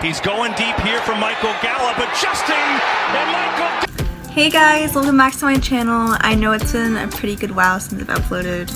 He's going deep here from Michael Gallup, adjusting, and Michael... Hey guys, welcome back to my channel. I know it's been a pretty good while since I've uploaded,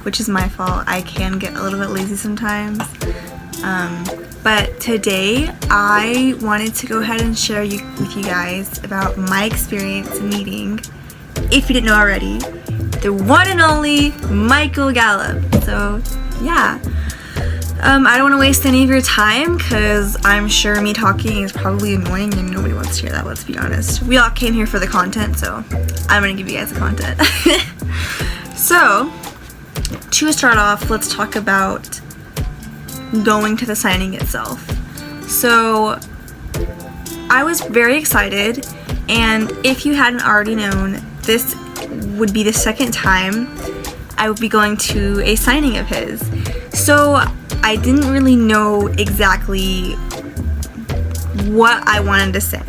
which is my fault. I can get a little bit lazy sometimes. But today I wanted to go ahead and share with you guys about my experience meeting, if you didn't know already, the one and only Michael Gallup. So yeah, I don't want to waste any of your time because I'm sure me talking is probably annoying and nobody wants to hear that, let's be honest. We all came here for the content, so I'm going to give you guys the content. So, to start off, let's talk about going to the signing itself. So, I was very excited, and if you hadn't already known, this would be the second time I would be going to a signing of his. So I didn't really know exactly what I wanted to say.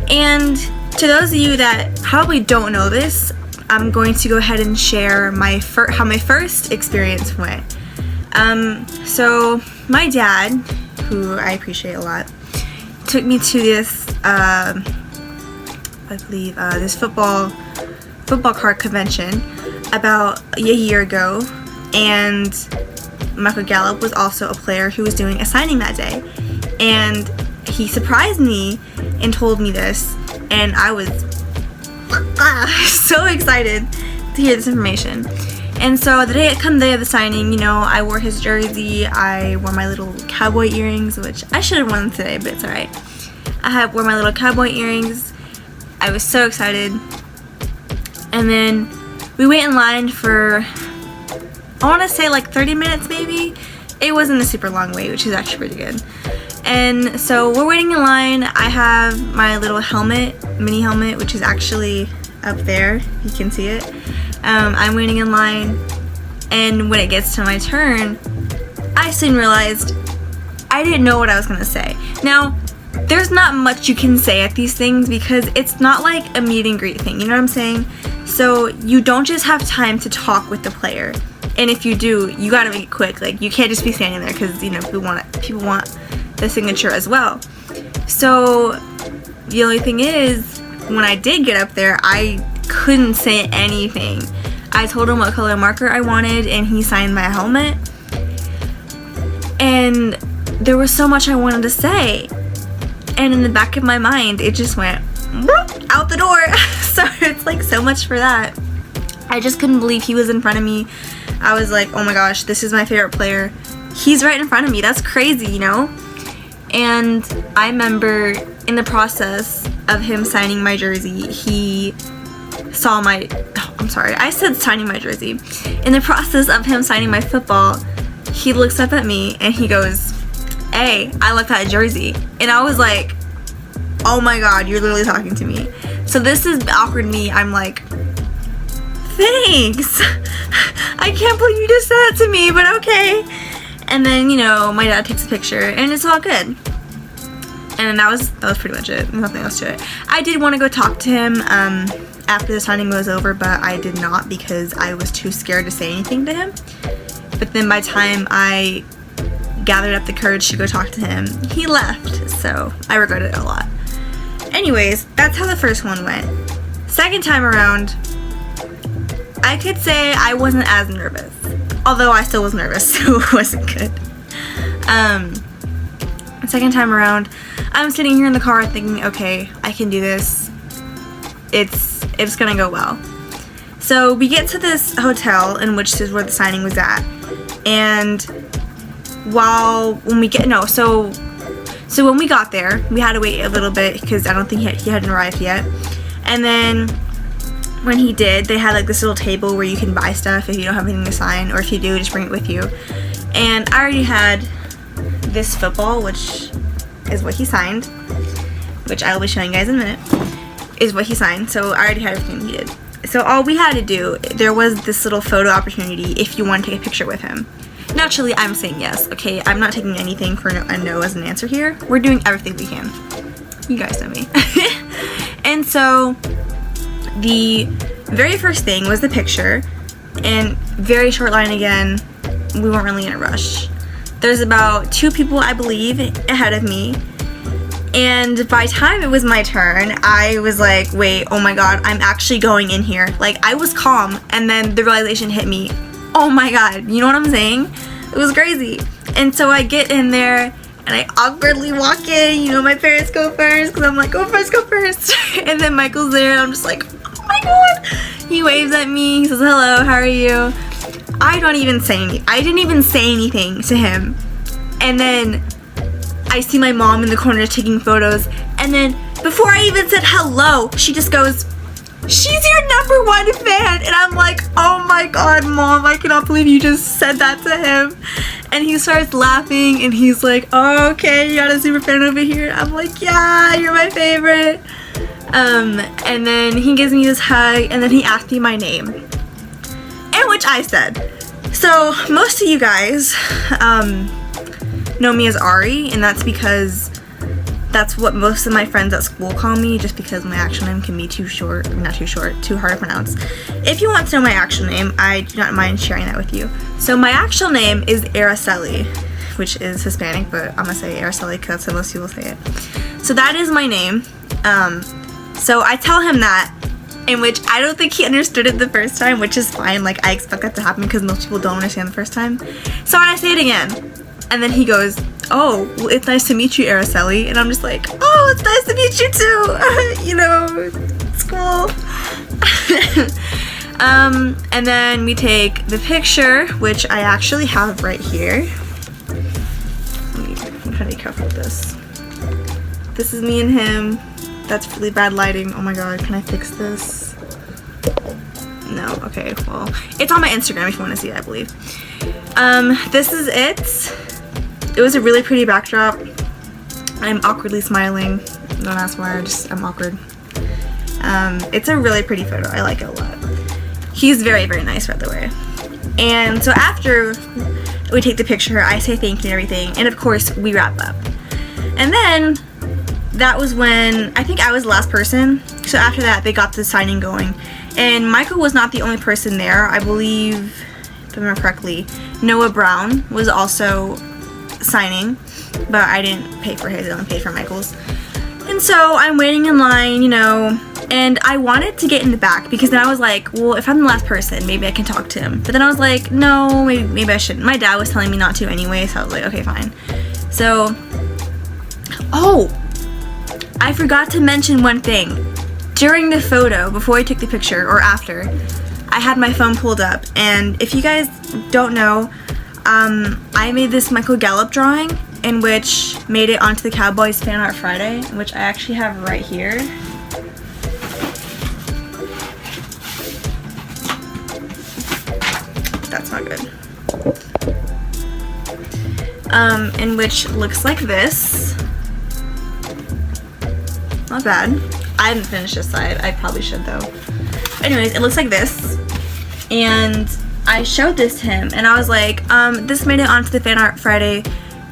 And to those of you that probably don't know this, I'm going to go ahead and share how my first experience went. So my dad, who I appreciate a lot, took me to this, I believe, this football card convention about a year ago, and Michael Gallup was also a player who was doing a signing that day, and he surprised me and told me this, and I was so excited to hear this information. And so the day of the signing, you know, I wore his jersey, I wore my little cowboy earrings, which I should have worn them today, but it's alright. Wore my little cowboy earrings. I was so excited. And then we wait in line for, I want to say like 30 minutes maybe. It wasn't a super long wait, which is actually pretty good. And so we're waiting in line. I have my little mini helmet, which is actually up there. You can see it. I'm waiting in line, and when it gets to my turn, I soon realized I didn't know what I was going to say. Now, there's not much you can say at these things because it's not like a meet and greet thing, you know what I'm saying? So you don't just have time to talk with the player, and if you do, you gotta make it quick. Like, you can't just be standing there because, you know, people want the signature as well. So the only thing is, when I did get up there, I couldn't say anything. I told him what color marker I wanted, and he signed my helmet, and there was so much I wanted to say, and in the back of my mind it just went out the door. So it's like so much for that. I just couldn't believe he was in front of me. I was like, oh my gosh, this is my favorite player. He's right in front of me. That's crazy, you know? And I remember in the process of him signing my jersey, he saw I said signing my jersey. In the process of him signing my football, he looks up at me and he goes, "Hey, I like that jersey." And I was like, oh my god, you're literally talking to me. So this is awkward me. I'm like, thanks. I can't believe you just said that to me, but okay. And then, you know, my dad takes a picture and it's all good. And that was pretty much it. Nothing else to it. I did want to go talk to him after the signing was over, but I did not because I was too scared to say anything to him. But then by the time I gathered up the courage to go talk to him, he left. So I regret it a lot. Anyways, that's how the first one went. Second time around, I could say I wasn't as nervous. Although I still was nervous, so it wasn't good. Second time around, I'm sitting here in the car thinking, okay, I can do this. It's gonna go well. So we get to this hotel, in which is where the signing was at. And when we got there, we had to wait a little bit because I don't think he hadn't arrived yet. And then when he did, they had like this little table where you can buy stuff if you don't have anything to sign, or if you do, just bring it with you. And I already had this football, which is what he signed, which I will be showing you guys in a minute, is what he signed. So I already had everything he did. So all we had to do, there was this little photo opportunity if you want to take a picture with him. Naturally, I'm saying yes, okay? I'm not taking anything for a no as an answer here. We're doing everything we can. You guys know me. And so the very first thing was the picture, and very short line again, we weren't really in a rush. There's about 2 people, I believe, ahead of me, And by the time it was my turn, I was like, wait, oh my god, I'm actually going in here. Like, I was calm, and then the realization hit me. Oh my god, you know what I'm saying? It was crazy. And so I get in there, and I awkwardly walk in. You know, my parents go first, because I'm like, go first, go first. And then Michael's there, and I'm just like, oh my god. He waves at me, he says, hello, how are you? I don't even say anything. I didn't even say anything to him. And then I see my mom in the corner taking photos, and then before I even said hello, she just goes, she's your #1 fan. And I'm like, oh my god, Mom, I cannot believe you just said that to him. And he starts laughing, and he's like, oh, okay, you got a super fan over here. I'm like, yeah, you're my favorite. And then he gives me this hug, and then he asked me my name, in which I said. So most of you guys know me as Ari, and that's because that's what most of my friends at school call me, just because my actual name can be too short, not too short, too hard to pronounce. If you want to know my actual name, I do not mind sharing that with you. So my actual name is Araceli, which is Hispanic, but I'm gonna say Araceli because that's how most people say it. So that is my name. So I tell him that, in which I don't think he understood it the first time, which is fine. Like, I expect that to happen because most people don't understand the first time. So I say it again. And then he goes, oh, well, it's nice to meet you, Araceli. And I'm just like, oh, it's nice to meet you too. You know, it's cool. And then we take the picture, which I actually have right here. I'm trying to be careful with this. This is me and him. That's really bad lighting. Oh my god, can I fix this? No, okay, well, it's on my Instagram if you want to see it, I believe. This is it. It was a really pretty backdrop. I'm awkwardly smiling. Don't ask why, I'm awkward. It's a really pretty photo. I like it a lot. He's very, very nice, by the way. And so after we take the picture, I say thank you and everything, and of course, we wrap up. And then, that was when, I think I was the last person. So after that, they got the signing going. And Michael was not the only person there. I believe, if I remember correctly, Noah Brown was also signing, but I didn't pay for his, I only paid for Michael's. And so I'm waiting in line, you know, and I wanted to get in the back because then I was like, well, if I'm the last person, maybe I can talk to him. But then I was like, no, maybe I shouldn't. My dad was telling me not to anyway, so I was like, okay, fine. So, oh, I forgot to mention one thing. During the photo, before I took the picture, or after, I had my phone pulled up, and if you guys don't know, I made this Michael Gallup drawing, in which made it onto the Cowboys Fan Art Friday, which I actually have right here. That's not good. In which looks like this. Not bad. I haven't finished this side. I probably should though. Anyways, it looks like this. And I showed this to him and I was like, this made it onto the Fan Art Friday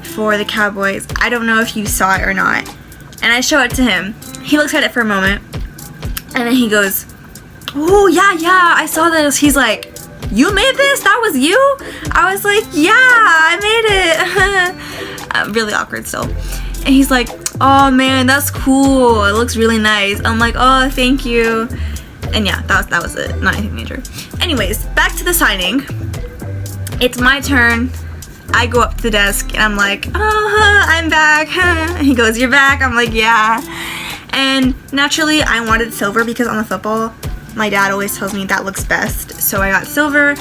for the Cowboys. I don't know if you saw it or not. And I show it to him. He looks at it for a moment. And then he goes, oh yeah, I saw this. He's like, you made this? That was you? I was like, yeah, I made it. Really awkward still. And he's like, oh man, that's cool. It looks really nice. I'm like, oh, thank you. And yeah, that was it. Not anything major. Anyways, back to the signing. It's my turn. I go up to the desk and I'm like, oh, I'm back. And he goes, you're back? I'm like, yeah. And naturally, I wanted silver because on the football, my dad always tells me that looks best. So I got silver.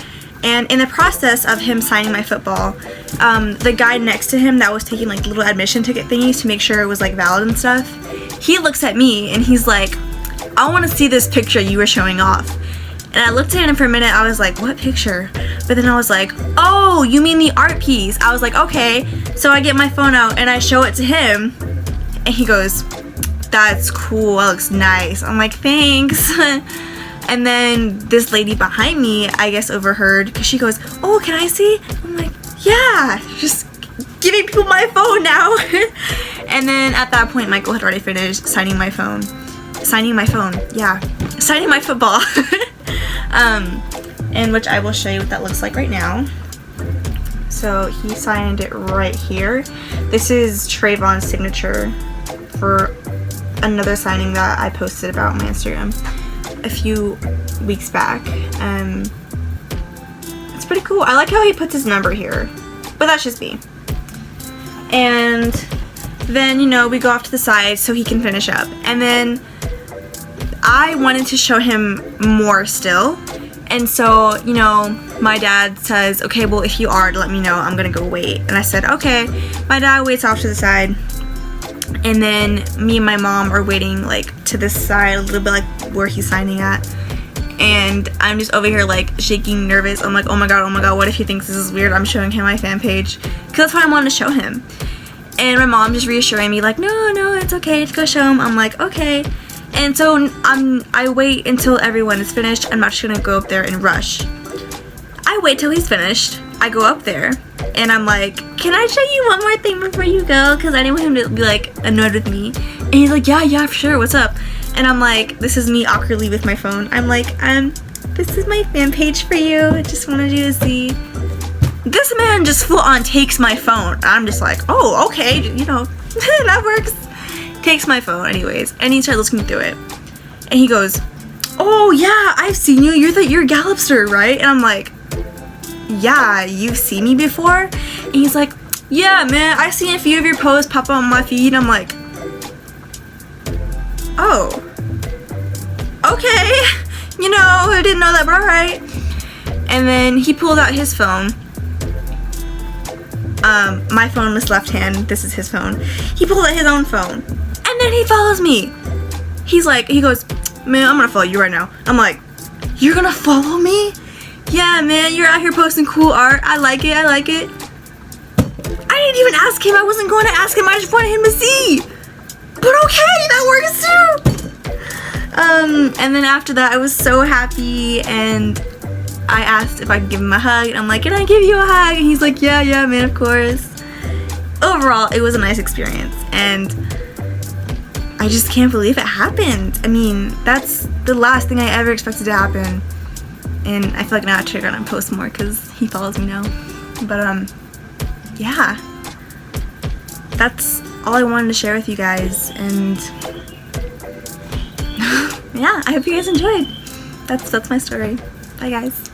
And in the process of him signing my football, the guy next to him that was taking like little admission ticket thingies to make sure it was like valid and stuff, he looks at me and he's like, I want to see this picture you were showing off. And I looked at him for a minute, I was like, what picture? But then I was like, oh, you mean the art piece? I was like, okay. So I get my phone out and I show it to him and he goes, that's cool, that looks nice. I'm like, thanks. And then this lady behind me, I guess, overheard because she goes, oh, can I see? I'm like, yeah, just giving people my phone now. And then at that point, Michael had already finished signing my phone. Signing my football. And which I will show you what that looks like right now. So he signed it right here. This is Trayvon's signature for another signing that I posted about on my Instagram a few weeks back. It's pretty cool. I like how he puts his number here, but that's just me. And then, you know, we go off to the side so he can finish up. And then I wanted to show him more still. And so, you know, my dad says, okay, well, if you are, let me know. I'm gonna go wait. And I said, okay. My dad waits off to the side. And then me and my mom are waiting, like, to this side, a little bit like where he's signing at. And I'm just over here, like, shaking, nervous. I'm like, oh my god, what if he thinks this is weird? I'm showing him my fan page. Because that's what I wanted to show him. And my mom just reassuring me, like, no, it's okay to go show him. I'm like, okay. And so I wait until everyone is finished. I'm not just gonna go up there and rush. I wait till he's finished. I go up there and I'm like, can I show you one more thing before you go? Because I didn't want him to be like annoyed with me. And he's like, yeah, for sure, what's up? And I'm like, this is me awkwardly with my phone. I'm like, this is my fan page for you. I just wanted you to see. This man just full on takes my phone. I'm just like, oh, okay, you know, that works. Takes my phone anyways, and he starts looking through it. And he goes, oh yeah, I've seen you. You're a Gallupster, right? And I'm like, yeah, you've seen me before? And he's like, yeah, man, I've seen a few of your posts pop up on my feed. I'm like, oh, okay. You know, I didn't know that, but alright. And then he pulled out his phone. My phone was left hand. This is his phone. He pulled out his own phone. And then he follows me. He goes, man, I'm gonna follow you right now. I'm like, you're gonna follow me? Yeah, man, you're out here posting cool art. I like it. I didn't even ask him. I wasn't going to ask him. I just wanted him to see. But okay, that works too. And then after that, I was so happy, and I asked if I could give him a hug. And I'm like, can I give you a hug? And he's like, yeah, man, of course. Overall, it was a nice experience, and I just can't believe it happened. I mean, that's the last thing I ever expected to happen. And I feel like now I should go and post more because he follows me now. But, yeah. That's all I wanted to share with you guys. And, yeah, I hope you guys enjoyed. That's my story. Bye, guys.